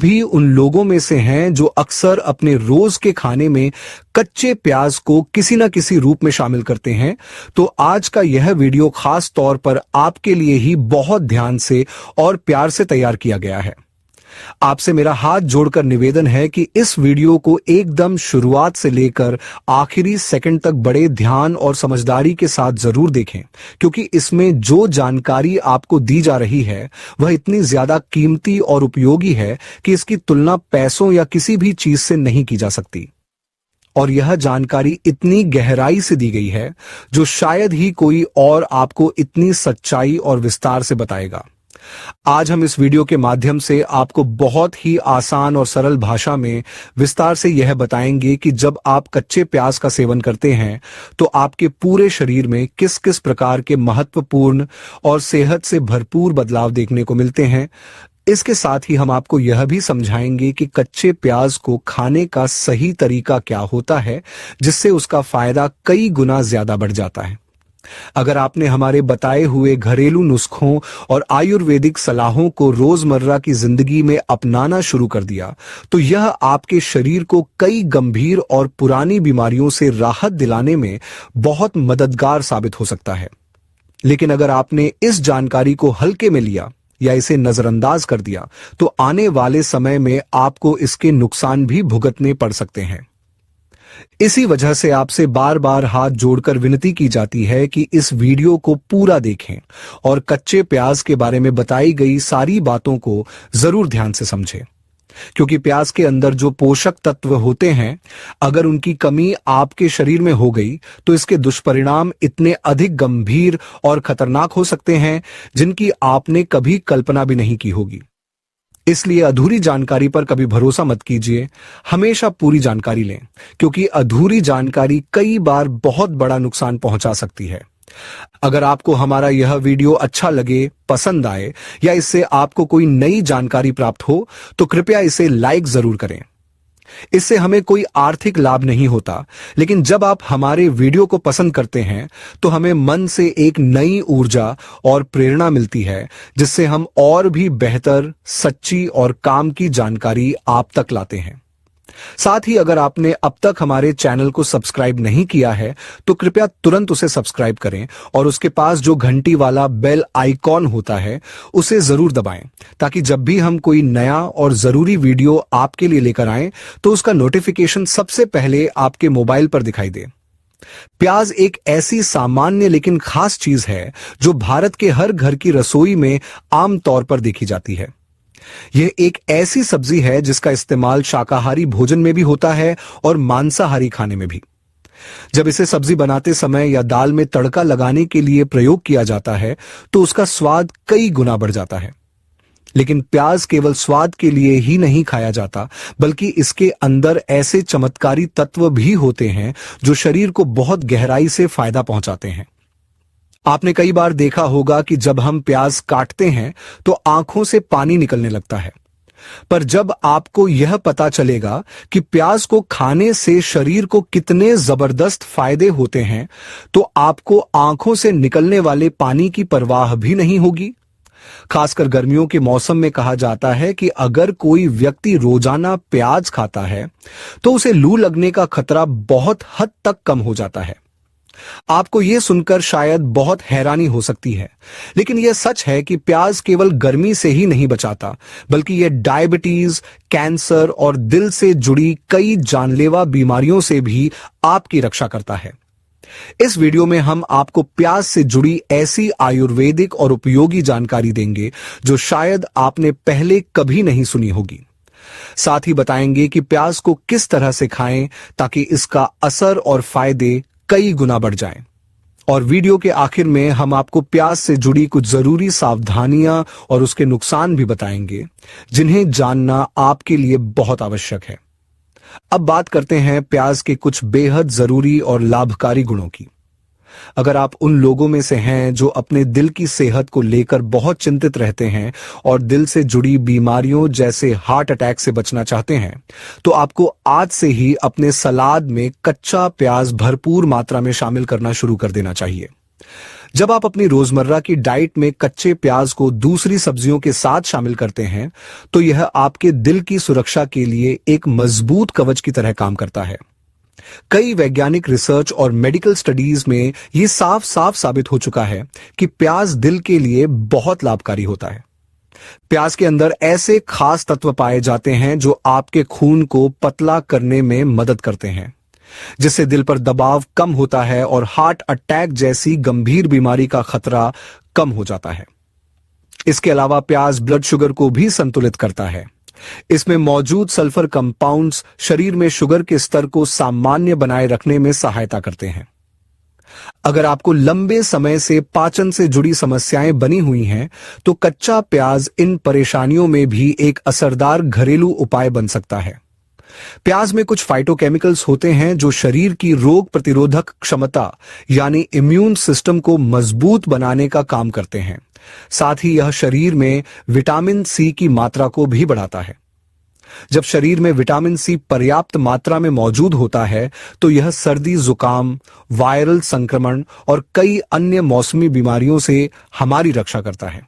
भी उन लोगों में से हैं जो अक्सर अपने रोज के खाने में कच्चे प्याज को किसी न किसी रूप में शामिल करते हैं, तो आज का यह वीडियो खास तौर पर आपके लिए ही बहुत ध्यान से और प्यार से तैयार किया गया है। आपसे मेरा हाथ जोड़कर निवेदन है कि इस वीडियो को एकदम शुरुआत से लेकर आखिरी सेकंड तक बड़े ध्यान और समझदारी के साथ जरूर देखें, क्योंकि इसमें जो जानकारी आपको दी जा रही है वह इतनी ज्यादा कीमती और उपयोगी है कि इसकी तुलना पैसों या किसी भी चीज से नहीं की जा सकती। और यह जानकारी इतनी गहराई से दी गई है जो शायद ही कोई और आपको इतनी सच्चाई और विस्तार से बताएगा। आज हम इस वीडियो के माध्यम से आपको बहुत ही आसान और सरल भाषा में विस्तार से यह बताएंगे कि जब आप कच्चे प्याज का सेवन करते हैं तो आपके पूरे शरीर में किस किस प्रकार के महत्वपूर्ण और सेहत से भरपूर बदलाव देखने को मिलते हैं। इसके साथ ही हम आपको यह भी समझाएंगे कि कच्चे प्याज को खाने का सही तरीका क्या होता है, जिससे उसका फायदा कई गुना ज्यादा बढ़ जाता है। अगर आपने हमारे बताए हुए घरेलू नुस्खों और आयुर्वेदिक सलाहों को रोजमर्रा की जिंदगी में अपनाना शुरू कर दिया, तो यह आपके शरीर को कई गंभीर और पुरानी बीमारियों से राहत दिलाने में बहुत मददगार साबित हो सकता है। लेकिन अगर आपने इस जानकारी को हल्के में लिया या इसे नजरअंदाज कर दिया, तो आने वाले समय में आपको इसके नुकसान भी भुगतने पड़ सकते हैं। इसी वजह से आपसे बार बार हाथ जोड़कर विनती की जाती है कि इस वीडियो को पूरा देखें और कच्चे प्याज के बारे में बताई गई सारी बातों को जरूर ध्यान से समझें, क्योंकि प्याज के अंदर जो पोषक तत्व होते हैं, अगर उनकी कमी आपके शरीर में हो गई तो इसके दुष्परिणाम इतने अधिक गंभीर और खतरनाक हो सकते हैं जिनकी आपने कभी कल्पना भी नहीं की होगी। इसलिए अधूरी जानकारी पर कभी भरोसा मत कीजिए, हमेशा पूरी जानकारी लें, क्योंकि अधूरी जानकारी कई बार बहुत बड़ा नुकसान पहुंचा सकती है। अगर आपको हमारा यह वीडियो अच्छा लगे, पसंद आए या इससे आपको कोई नई जानकारी प्राप्त हो, तो कृपया इसे लाइक जरूर करें। इससे हमें कोई आर्थिक लाभ नहीं होता, लेकिन जब आप हमारे वीडियो को पसंद करते हैं तो हमें मन से एक नई ऊर्जा और प्रेरणा मिलती है, जिससे हम और भी बेहतर, सच्ची और काम की जानकारी आप तक लाते हैं। साथ ही अगर आपने अब तक हमारे चैनल को सब्सक्राइब नहीं किया है तो कृपया तुरंत उसे सब्सक्राइब करें और उसके पास जो घंटी वाला बेल आइकॉन होता है उसे जरूर दबाएं, ताकि जब भी हम कोई नया और जरूरी वीडियो आपके लिए लेकर आएं तो उसका नोटिफिकेशन सबसे पहले आपके मोबाइल पर दिखाई दे। प्याज एक ऐसी सामान्य लेकिन खास चीज है जो भारत के हर घर की रसोई में आम तौर पर देखी जाती है। यह एक ऐसी सब्जी है जिसका इस्तेमाल शाकाहारी भोजन में भी होता है और मांसाहारी खाने में भी। जब इसे सब्जी बनाते समय या दाल में तड़का लगाने के लिए प्रयोग किया जाता है तो उसका स्वाद कई गुना बढ़ जाता है। लेकिन प्याज केवल स्वाद के लिए ही नहीं खाया जाता, बल्कि इसके अंदर ऐसे चमत्कारी तत्व भी होते हैं जो शरीर को बहुत गहराई से फायदा पहुंचाते हैं। आपने कई बार देखा होगा कि जब हम प्याज काटते हैं तो आंखों से पानी निकलने लगता है, पर जब आपको यह पता चलेगा कि प्याज को खाने से शरीर को कितने जबरदस्त फायदे होते हैं, तो आपको आंखों से निकलने वाले पानी की परवाह भी नहीं होगी। खासकर गर्मियों के मौसम में कहा जाता है कि अगर कोई व्यक्ति रोजाना प्याज खाता है तो उसे लू लगने का खतरा बहुत हद तक कम हो जाता है। आपको यह सुनकर शायद बहुत हैरानी हो सकती है, लेकिन यह सच है कि प्याज केवल गर्मी से ही नहीं बचाता, बल्कि यह डायबिटीज, कैंसर और दिल से जुड़ी कई जानलेवा बीमारियों से भी आपकी रक्षा करता है। इस वीडियो में हम आपको प्याज से जुड़ी ऐसी आयुर्वेदिक और उपयोगी जानकारी देंगे जो शायद आपने पहले कभी नहीं सुनी होगी। साथ ही बताएंगे कि प्याज को किस तरह से खाएं ताकि इसका असर और फायदे कई गुना बढ़ जाएं। और वीडियो के आखिर में हम आपको प्याज से जुड़ी कुछ जरूरी सावधानियां और उसके नुकसान भी बताएंगे, जिन्हें जानना आपके लिए बहुत आवश्यक है। अब बात करते हैं प्याज के कुछ बेहद जरूरी और लाभकारी गुणों की। अगर आप उन लोगों में से हैं जो अपने दिल की सेहत को लेकर बहुत चिंतित रहते हैं और दिल से जुड़ी बीमारियों जैसे हार्ट अटैक से बचना चाहते हैं, तो आपको आज से ही अपने सलाद में कच्चा प्याज भरपूर मात्रा में शामिल करना शुरू कर देना चाहिए। जब आप अपनी रोजमर्रा की डाइट में कच्चे प्याज को दूसरी सब्जियों के साथ शामिल करते हैं, तो यह आपके दिल की सुरक्षा के लिए एक मजबूत कवच की तरह काम करता है। कई वैज्ञानिक रिसर्च और मेडिकल स्टडीज में यह साफ साफ साबित हो चुका है कि प्याज दिल के लिए बहुत लाभकारी होता है। प्याज के अंदर ऐसे खास तत्व पाए जाते हैं जो आपके खून को पतला करने में मदद करते हैं, जिससे दिल पर दबाव कम होता है और हार्ट अटैक जैसी गंभीर बीमारी का खतरा कम हो जाता है। इसके अलावा प्याज ब्लड शुगर को भी संतुलित करता है। इसमें मौजूद सल्फर कंपाउंड्स शरीर में शुगर के स्तर को सामान्य बनाए रखने में सहायता करते हैं। अगर आपको लंबे समय से पाचन से जुड़ी समस्याएं बनी हुई हैं, तो कच्चा प्याज इन परेशानियों में भी एक असरदार घरेलू उपाय बन सकता है। प्याज में कुछ फाइटोकेमिकल्स होते हैं जो शरीर की रोग प्रतिरोधक क्षमता यानी इम्यून सिस्टम को मजबूत बनाने का काम करते हैं। साथ ही यह शरीर में विटामिन सी की मात्रा को भी बढ़ाता है। जब शरीर में विटामिन सी पर्याप्त मात्रा में मौजूद होता है, तो यह सर्दी, जुकाम, वायरल संक्रमण और कई अन्य मौसमी बीमारियों से हमारी रक्षा करता है।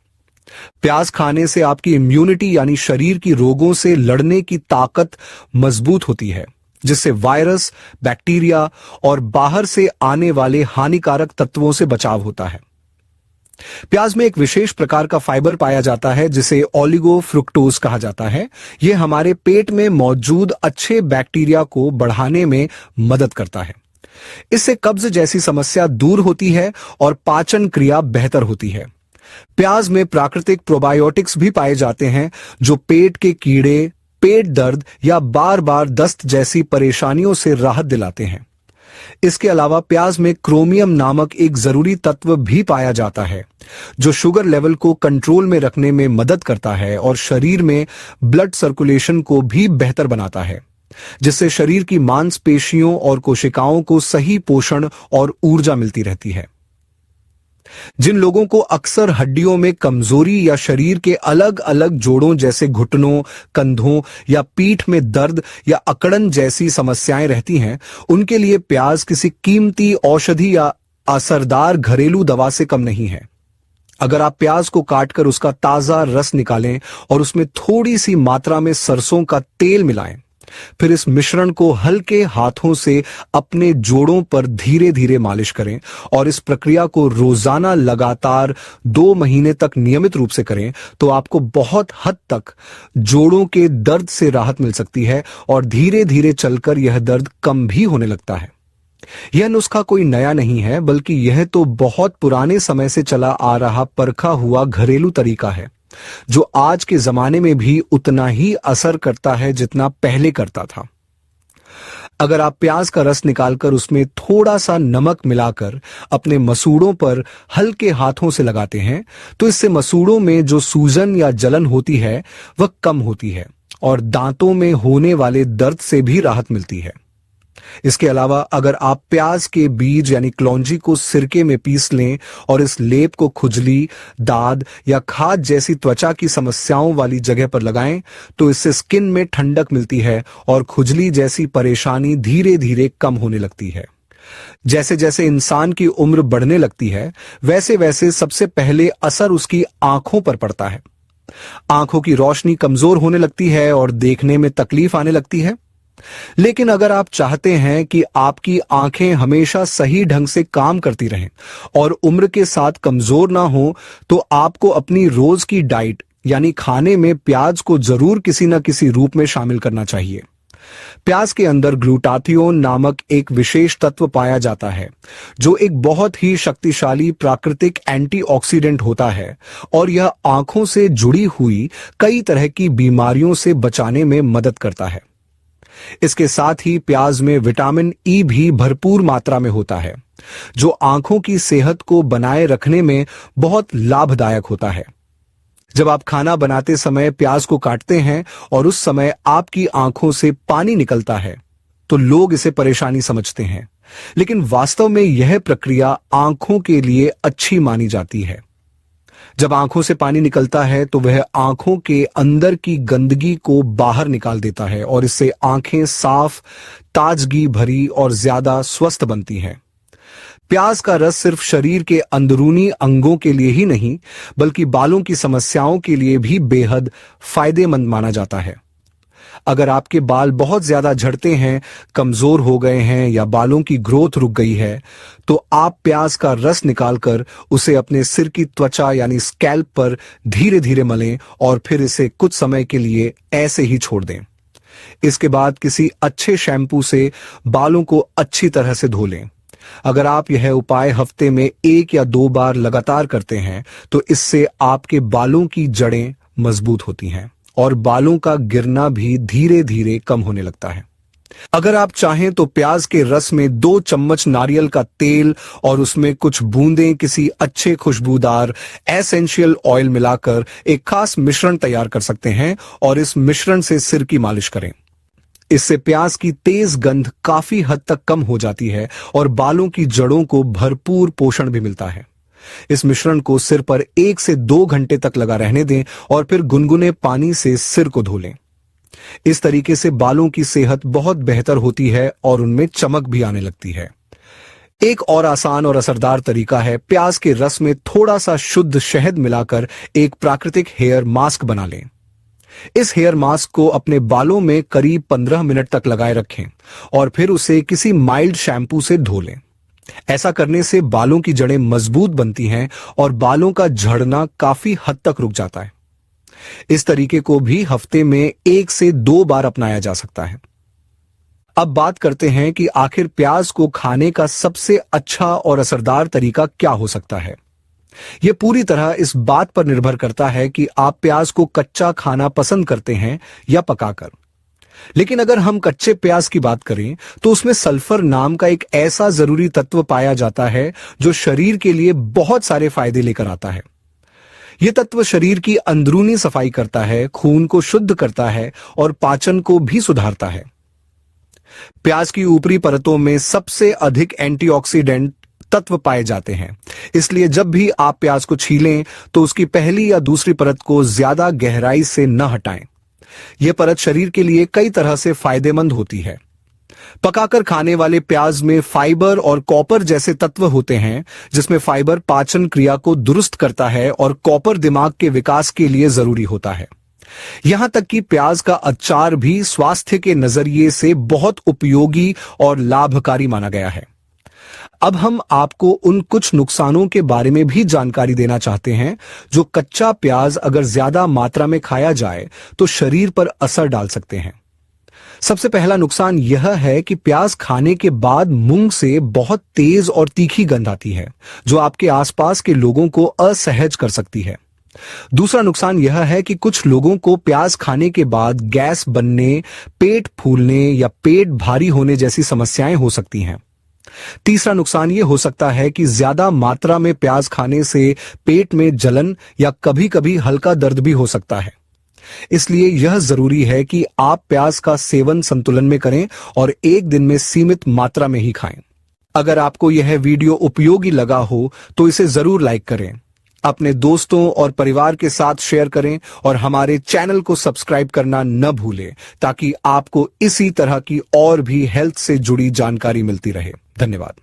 प्याज खाने से आपकी इम्यूनिटी यानी शरीर की रोगों से लड़ने की ताकत मजबूत होती है, जिससे वायरस, बैक्टीरिया और बाहर से आने वाले हानिकारक तत्वों से बचाव होता है। प्याज में एक विशेष प्रकार का फाइबर पाया जाता है जिसे ओलिगो फ्रुक्टोज कहा जाता है। यह हमारे पेट में मौजूद अच्छे बैक्टीरिया को बढ़ाने में मदद करता है। इससे कब्ज जैसी समस्या दूर होती है और पाचन क्रिया बेहतर होती है। प्याज में प्राकृतिक प्रोबायोटिक्स भी पाए जाते हैं जो पेट के कीड़े, पेट दर्द या बार बार दस्त जैसी परेशानियों से राहत दिलाते हैं। इसके अलावा प्याज में क्रोमियम नामक एक जरूरी तत्व भी पाया जाता है जो शुगर लेवल को कंट्रोल में रखने में मदद करता है और शरीर में ब्लड सर्कुलेशन को भी बेहतर बनाता है, जिससे शरीर की मांसपेशियों और कोशिकाओं को सही पोषण और ऊर्जा मिलती रहती है। जिन लोगों को अक्सर हड्डियों में कमजोरी या शरीर के अलग अलग जोड़ों जैसे घुटनों, कंधों या पीठ में दर्द या अकड़न जैसी समस्याएं रहती हैं, उनके लिए प्याज किसी कीमती औषधि या असरदार घरेलू दवा से कम नहीं है। अगर आप प्याज को काटकर उसका ताजा रस निकालें और उसमें थोड़ी सी मात्रा में सरसों का तेल मिलाएं, फिर इस मिश्रण को हल्के हाथों से अपने जोड़ों पर धीरे धीरे मालिश करें और इस प्रक्रिया को रोजाना लगातार 2 महीने तक नियमित रूप से करें, तो आपको बहुत हद तक जोड़ों के दर्द से राहत मिल सकती है और धीरे धीरे चलकर यह दर्द कम भी होने लगता है। यह नुस्खा कोई नया नहीं है, बल्कि यह तो बहुत पुराने समय से चला आ रहा परखा हुआ घरेलू तरीका है जो आज के जमाने में भी उतना ही असर करता है जितना पहले करता था। अगर आप प्याज का रस निकालकर उसमें थोड़ा सा नमक मिलाकर अपने मसूड़ों पर हल्के हाथों से लगाते हैं, तो इससे मसूड़ों में जो सूजन या जलन होती है वह कम होती है और दांतों में होने वाले दर्द से भी राहत मिलती है। इसके अलावा अगर आप प्याज के बीज यानी कलौंजी को सिरके में पीस लें और इस लेप को खुजली, दाद या खाज जैसी त्वचा की समस्याओं वाली जगह पर लगाएं, तो इससे स्किन में ठंडक मिलती है और खुजली जैसी परेशानी धीरे धीरे कम होने लगती है। जैसे जैसे इंसान की उम्र बढ़ने लगती है, वैसे वैसे सबसे पहले असर उसकी आंखों पर पड़ता है। आंखों की रोशनी कमजोर होने लगती है और देखने में तकलीफ आने लगती है। लेकिन अगर आप चाहते हैं कि आपकी आंखें हमेशा सही ढंग से काम करती रहें और उम्र के साथ कमजोर ना हो, तो आपको अपनी रोज की डाइट यानी खाने में प्याज को जरूर किसी न किसी रूप में शामिल करना चाहिए। प्याज के अंदर ग्लूटाथियोन नामक एक विशेष तत्व पाया जाता है जो एक बहुत ही शक्तिशाली प्राकृतिक एंटीऑक्सीडेंट होता है और यह आंखों से जुड़ी हुई कई तरह की बीमारियों से बचाने में मदद करता है। इसके साथ ही प्याज में विटामिन ई भी भरपूर मात्रा में होता है जो आंखों की सेहत को बनाए रखने में बहुत लाभदायक होता है। जब आप खाना बनाते समय प्याज को काटते हैं और उस समय आपकी आंखों से पानी निकलता है, तो लोग इसे परेशानी समझते हैं, लेकिन वास्तव में यह प्रक्रिया आंखों के लिए अच्छी मानी जाती है। जब आंखों से पानी निकलता है तो वह आंखों के अंदर की गंदगी को बाहर निकाल देता है और इससे आंखें साफ, ताजगी भरी और ज्यादा स्वस्थ बनती हैं। प्याज का रस सिर्फ शरीर के अंदरूनी अंगों के लिए ही नहीं, बल्कि बालों की समस्याओं के लिए भी बेहद फायदेमंद माना जाता है। अगर आपके बाल बहुत ज्यादा झड़ते हैं, कमजोर हो गए हैं या बालों की ग्रोथ रुक गई है, तो आप प्याज का रस निकालकर उसे अपने सिर की त्वचा यानी स्कैल्प पर धीरे धीरे मलें और फिर इसे कुछ समय के लिए ऐसे ही छोड़ दें। इसके बाद किसी अच्छे शैम्पू से बालों को अच्छी तरह से धो लें। अगर आप यह उपाय हफ्ते में 1 या 2 बार लगातार करते हैं, तो इससे आपके बालों की जड़ें मजबूत होती हैं और बालों का गिरना भी धीरे धीरे कम होने लगता है। अगर आप चाहें तो प्याज के रस में 2 चम्मच नारियल का तेल और उसमें कुछ बूंदें किसी अच्छे खुशबूदार एसेंशियल ऑयल मिलाकर एक खास मिश्रण तैयार कर सकते हैं और इस मिश्रण से सिर की मालिश करें। इससे प्याज की तेज गंध काफी हद तक कम हो जाती है और बालों की जड़ों को भरपूर पोषण भी मिलता है। इस मिश्रण को सिर पर 1 से 2 घंटे तक लगा रहने दें और फिर गुनगुने पानी से सिर को धो लें। इस तरीके से बालों की सेहत बहुत बेहतर होती है और उनमें चमक भी आने लगती है। एक और आसान और असरदार तरीका है, प्याज के रस में थोड़ा सा शुद्ध शहद मिलाकर एक प्राकृतिक हेयर मास्क बना लें। इस हेयर मास्क को अपने बालों में करीब 15 मिनट तक लगाए रखें और फिर उसे किसी माइल्ड शैम्पू से धो लें। ऐसा करने से बालों की जड़ें मजबूत बनती हैं और बालों का झड़ना काफी हद तक रुक जाता है। इस तरीके को भी हफ्ते में 1 से 2 बार अपनाया जा सकता है। अब बात करते हैं कि आखिर प्याज को खाने का सबसे अच्छा और असरदार तरीका क्या हो सकता है। यह पूरी तरह इस बात पर निर्भर करता है कि आप प्याज को कच्चा खाना पसंद करते हैं या पकाकर। लेकिन अगर हम कच्चे प्याज की बात करें तो उसमें सल्फर नाम का एक ऐसा जरूरी तत्व पाया जाता है जो शरीर के लिए बहुत सारे फायदे लेकर आता है। यह तत्व शरीर की अंदरूनी सफाई करता है, खून को शुद्ध करता है और पाचन को भी सुधारता है। प्याज की ऊपरी परतों में सबसे अधिक एंटीऑक्सीडेंट तत्व पाए जाते हैं, इसलिए जब भी आप प्याज को छीलें तो उसकी पहली या दूसरी परत को ज्यादा गहराई से न हटाएं। यह परत शरीर के लिए कई तरह से फायदेमंद होती है। पकाकर खाने वाले प्याज में फाइबर और कॉपर जैसे तत्व होते हैं, जिसमें फाइबर पाचन क्रिया को दुरुस्त करता है और कॉपर दिमाग के विकास के लिए जरूरी होता है। यहां तक कि प्याज का अचार भी स्वास्थ्य के नजरिए से बहुत उपयोगी और लाभकारी माना गया है। अब हम आपको उन कुछ नुकसानों के बारे में भी जानकारी देना चाहते हैं जो कच्चा प्याज अगर ज्यादा मात्रा में खाया जाए तो शरीर पर असर डाल सकते हैं। सबसे पहला नुकसान यह है कि प्याज खाने के बाद मुंह से बहुत तेज और तीखी गंध आती है, जो आपके आसपास के लोगों को असहज कर सकती है। दूसरा नुकसान यह है कि कुछ लोगों को प्याज खाने के बाद गैस बनने, पेट फूलने या पेट भारी होने जैसी समस्याएं हो सकती हैं। तीसरा नुकसान यह हो सकता है कि ज्यादा मात्रा में प्याज खाने से पेट में जलन या कभी-कभी हल्का दर्द भी हो सकता है। इसलिए यह जरूरी है कि आप प्याज का सेवन संतुलन में करें और एक दिन में सीमित मात्रा में ही खाएं। अगर आपको यह वीडियो उपयोगी लगा हो तो इसे जरूर लाइक करें, अपने दोस्तों और परिवार के साथ शेयर करें और हमारे चैनल को सब्सक्राइब करना न भूलें ताकि आपको इसी तरह की और भी हेल्थ से जुड़ी जानकारी मिलती रहे। धन्यवाद।